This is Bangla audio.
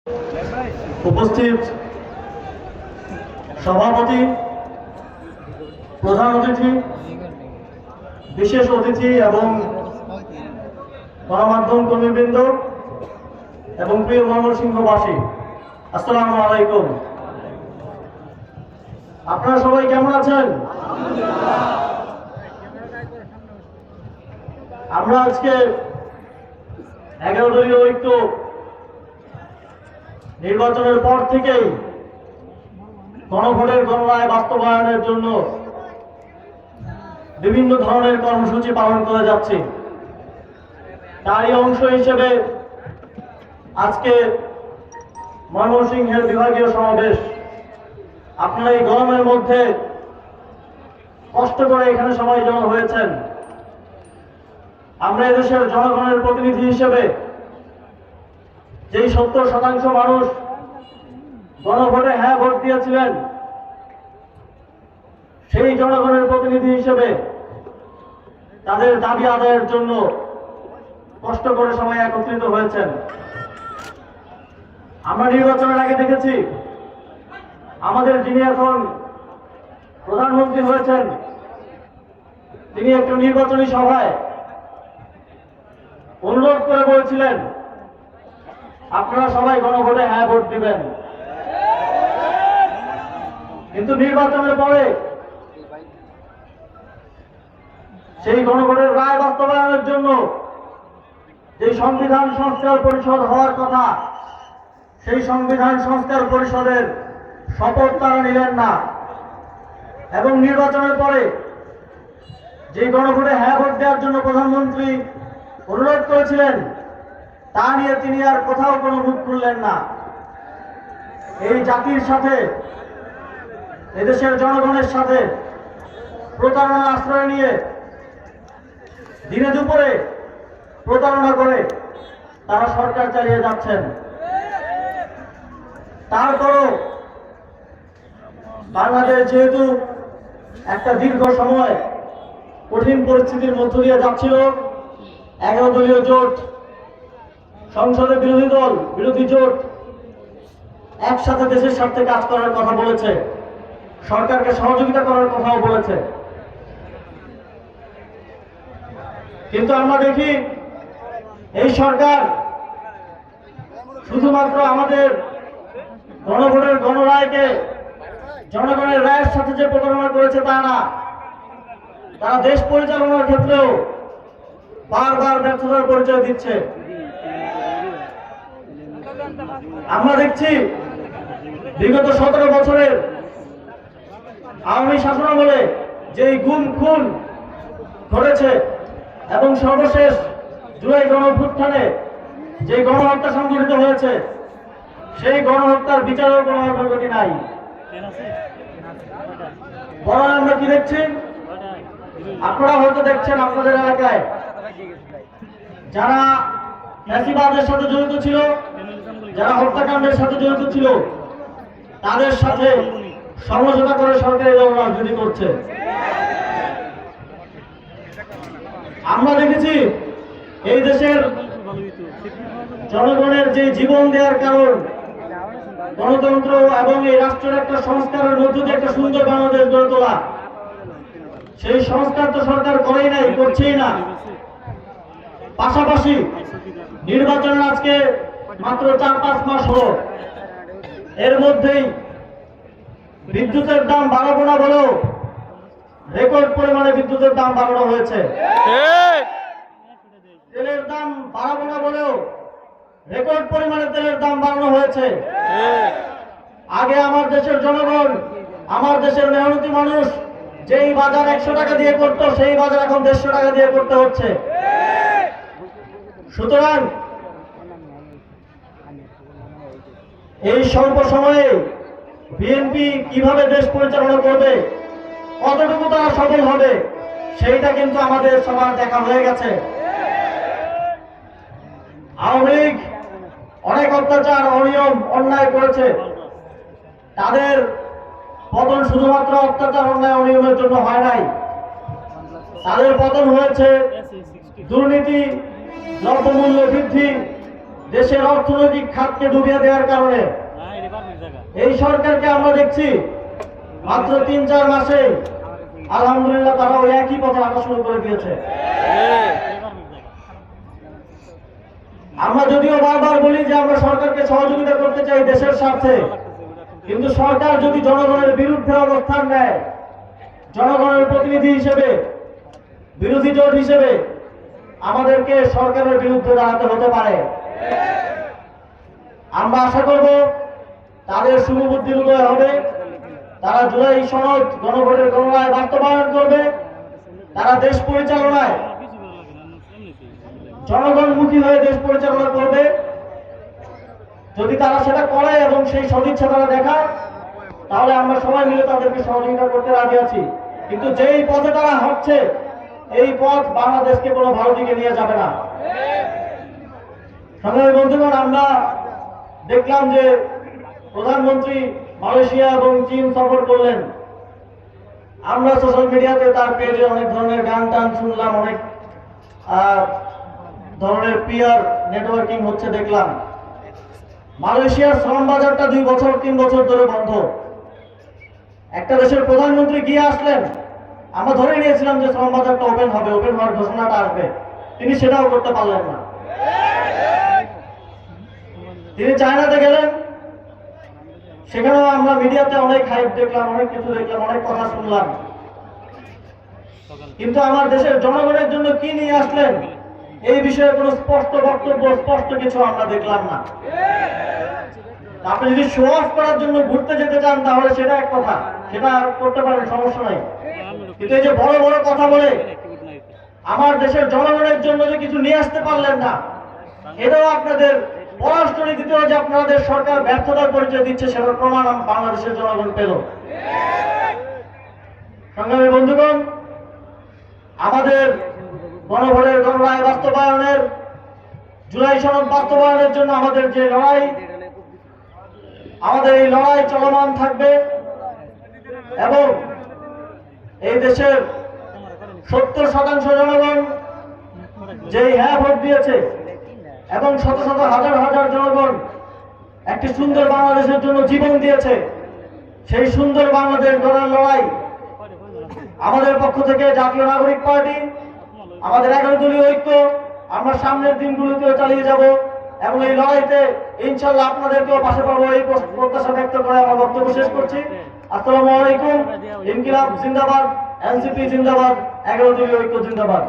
উপস্থিত সভাপতি, প্রধান অতিথি, বিশেষ অতিথি এবং গণমাধ্যম কর্মীবৃন্দ এবং প্রিয় ময়মনসিংহবাসী, আসসালামু আলাইকুম। আপনারা সবাই কেমন আছেন? আমরা আজকে 11 দলীয় ঐক্য নির্বাচনের পর থেকেই গণভোটের গণরায় বাস্তবায়নের জন্য বিভিন্ন ধরনের কর্মসূচি পালন করে যাচ্ছি। তারই অংশ হিসেবে আজকে ময়মনসিংহের বিভাগীয় সমাবেশ। আপনারা এই গরমের মধ্যে কষ্ট করে এখানে সবাই জড়ো হয়েছেন। আমরা এদেশের জনগণের প্রতিনিধি হিসেবে যেই 70% মানুষ গণভোটে হ্যাঁ ভোট দিয়েছিলেন, সেই জনগণের প্রতিনিধি হিসেবে তাদের দাবি আদায়ের জন্য কষ্ট করে সবাই একত্রিত হয়েছেন। আমরা নির্বাচনের আগে দেখেছি আমাদের যিনি এখন প্রধানমন্ত্রী হয়েছেন, তিনি একটু নির্বাচনী সভায় অনুরোধ করে বলছিলেন, আপনারা সবাই গণভোটে হ্যাঁ ভোট দিবেন। কিন্তু নির্বাচনের পরে সেই গণভোটের রায় বাস্তবায়নের জন্য যে সংবিধান সংস্কার পরিষদ হওয়ার কথা, সেই সংবিধান সংস্কার পরিষদের শপথ তারা নিলেন না। এবং নির্বাচনের পরে যে গণভোটে হ্যাঁ ভোট দেওয়ার জন্য প্রধানমন্ত্রী অনুরোধ করেছিলেন, তা নিয়ে তিনি আর কোথাও কোনো মুখ খুললেন না। এই জাতির সাথে, এদেশের জনগণের সাথে প্রতারণার আশ্রয় নিয়ে দিনে দুপুরে প্রতারণা করে তারা সরকার চালিয়ে যাচ্ছেন। তারপরও বাংলাদেশ যেহেতু একটা দীর্ঘ সময় কঠিন পরিস্থিতির মধ্য দিয়ে যাচ্ছিল, 11 দলীয় জোট, সংসদে বিরোধী জোট একসাথে দেশের স্বার্থে কাজ করার কথা বলেছে, সরকারকে সহযোগিতা করার কথাও বলেছে। কিন্তু আমরা দেখি এই সরকার শুধুমাত্র আমাদের গণভোটের গণরায়কে জনগণের রায়ের সাথে যে প্রতারণা করেছে তা না, তারা দেশ পরিচালনার ক্ষেত্রেও বারবার ব্যর্থতার পরিচয় দিচ্ছে। আমরা দেখছি বিগত 17 বছরের আওয়ামী শাসনামলে যেই গুম খুন ঘটেছে এবং সর্বশেষ জুলাই গণঅভ্যুত্থানে যে গণহত্যা সংঘটিত হয়েছে, সেই গণহত্যার বিচারের কোনো অগ্রগতি নাই। বরং আমরা কি দেখছি, আপনারা হয়তো দেখছেন আপনাদের এলাকায় যারা ফ্যাসিবাদের সাথে জড়িত ছিল, যারা হত্যাকাণ্ডের সাথে জড়িত ছিল, তাদের সাথে সমঝোতা করে সরকারি দল রাজনীতি করছে। আমরা দেখেছি এই দেশের জনগণের যে জীবন দেওয়ার কারণ গণতন্ত্র এবং এই রাষ্ট্রের একটা সংস্কারের মধ্য দিয়ে একটা সুন্দর বাংলাদেশ গড়ে তোলা, সেই সংস্কার তো সরকার করেই নাই, করছেই না। পাশাপাশি নির্বাচনের আজকে মাত্র 4-5 মাস হলো, এর মধ্যেই বিদ্যুতের দাম বাড়াবো না বলেও রেকর্ড পরিমাণে বিদ্যুতের দাম বাড়ানো হয়েছে। তেলের দাম বাড়াবো না বলেও রেকর্ড পরিমাণে তেলের দাম বাড়ানো হয়েছে। আগে আমার দেশের জনগণ, আমার দেশের মেহনতি মানুষ যেই বাজার 100 টাকা দিয়ে করত, সেই বাজার এখন 150 টাকা দিয়ে করতে হচ্ছে। সুতরাং এই স্বল্প সময়ে বিএনপি কিভাবে দেশ পরিচালনা করবে, কতটুকু তারা সফল হবে, সেইটা কিন্তু আমাদের সবার দেখা হয়ে গেছে। আওয়ামী লীগ অনেক অত্যাচার, অনিয়ম, অন্যায় করেছে। তাদের পতন শুধুমাত্র অত্যাচার, অন্যায়, অনিয়মের জন্য হয় নাই। তাদের পতন হয়েছে দুর্নীতি, দ্রব্যমূল্য বৃদ্ধি, দেশের অর্থনৈতিক খাতকে ডুবিয়ে দেওয়ার কারণে এই সরকারকে আমরা দেখছি মাত্র ৩-৪ মাসে আলহামদুলিল্লাহ তারা ওই একই পথে হাঁটা শুরু করে দিয়েছে। আমরা যদিও বারবার বলি যে আমরা সরকারকে সহযোগিতা করতে চাই দেশের স্বার্থে, কিন্তু সরকার যদি জনগণের বিরুদ্ধে অবস্থান নেয়, জনগণের প্রতিনিধি হিসেবে, বিরোধী জোট হিসেবে আমাদেরকে সরকারের বিরুদ্ধে দাঁড়াতে হতে পারে। আমরা আশা করব তাদের শুভবুদ্ধির উদয় হবে, তারা জুলাই সনদ গণভোটের গণরায় বাস্তবায়ন করবে, তারা দেশ পরিচালনায় জনগণমুখী হয়ে দেশ পরিচালনা করবে। যদি তারা সেটা করে এবং সেই সদিচ্ছা তারা দেখায়, তাহলে আমরা সবাই মিলে তাদেরকে সহযোগিতা করতে রাজি আছি। কিন্তু যেই পথে তারা হাঁটছে, এই পথ বাংলাদেশকে কোনো ভালো দিকে নিয়ে যাবে না। সংগ্রামী বন্ধুগণ, আমরা দেখলাম যে প্রধানমন্ত্রী মালয়েশিয়া এবং চীন সফর করলেন। আমরা সোশ্যাল মিডিয়াতে তার পেজে অনেক ধরনের গান টান শুনলাম, অনেক ধরনের পিআর নেটওয়ার্কিং হচ্ছে দেখলাম। মালয়েশিয়ার শ্রম বাজারটা 2-3 বছর ধরে বন্ধ। একটা দেশের প্রধানমন্ত্রী গিয়ে আসলেন, আমরা ধরে নিয়েছিলাম যে শ্রম বাজারটা ওপেন হবে, ওপেন হওয়ার ঘোষণাটা আসবে, তিনি সেটাও করতে পারলেন না। তিনি চায়নাতে গেলেন, সেখানেও আমরা মিডিয়াতে অনেক হাইপ দেখলাম, অনেক কিছু দেখলাম, অনেক কথা শুনলাম, কিন্তু আমার দেশের জনগণের জন্য কি নিয়ে আসলেন এই বিষয়ে কোনো স্পষ্ট বক্তব্য, স্পষ্ট কিছু আমরা দেখলাম না। আপনি যদি শো অফ করার জন্য ঘুরতে যেতে চান তাহলে সেটা এক কথা, সেটা করতে পারেন, সমস্যা নাই। কিন্তু এই যে বড় বড় কথা বলে আমার দেশের জনগণের জন্য যে কিছু নিয়ে আসতে পারলেন না, এটাও আপনাদের পররাষ্ট্রনীতিতেও যে আপনাদের সরকার ব্যর্থতার পরিচয় দিচ্ছে, সেটার প্রমাণ বাংলাদেশের জনগণ পেল। সংগ্রামী বন্ধুগণ, আমাদের গণভোটের গণরায় বাস্তবায়নের, জুলাই সনদ বাস্তবায়নের জন্য আমাদের যে লড়াই, আমাদের এই লড়াই চলমান থাকবে এবং এই দেশের 70% জনগণ যেই হ্যাঁ ভোট দিয়েছে এবং শত শত হাজার হাজার জনগণ একটি সুন্দর বাংলাদেশের জন্য জীবন দিয়েছে, সেই সুন্দর বাংলাদেশ গড়ার লড়াই আমাদের পক্ষ থেকে জাতীয় নাগরিক পার্টি, আমাদের 11 দলীয় ঐক্য, আমরা সামনের দিনগুলোতেও চালিয়ে যাব এবং এই লড়াইতে ইনশাআল্লাহ আপনাদেরকেও পাশে পাবো, এই প্রত্যাশা ব্যক্ত করে আমার বক্তব্য শেষ করছি। আসসালামু আলাইকুম। ইনকিলাব জিন্দাবাদ, এনসিপি জিন্দাবাদ, 11 দলীয় ঐক্য জিন্দাবাদ।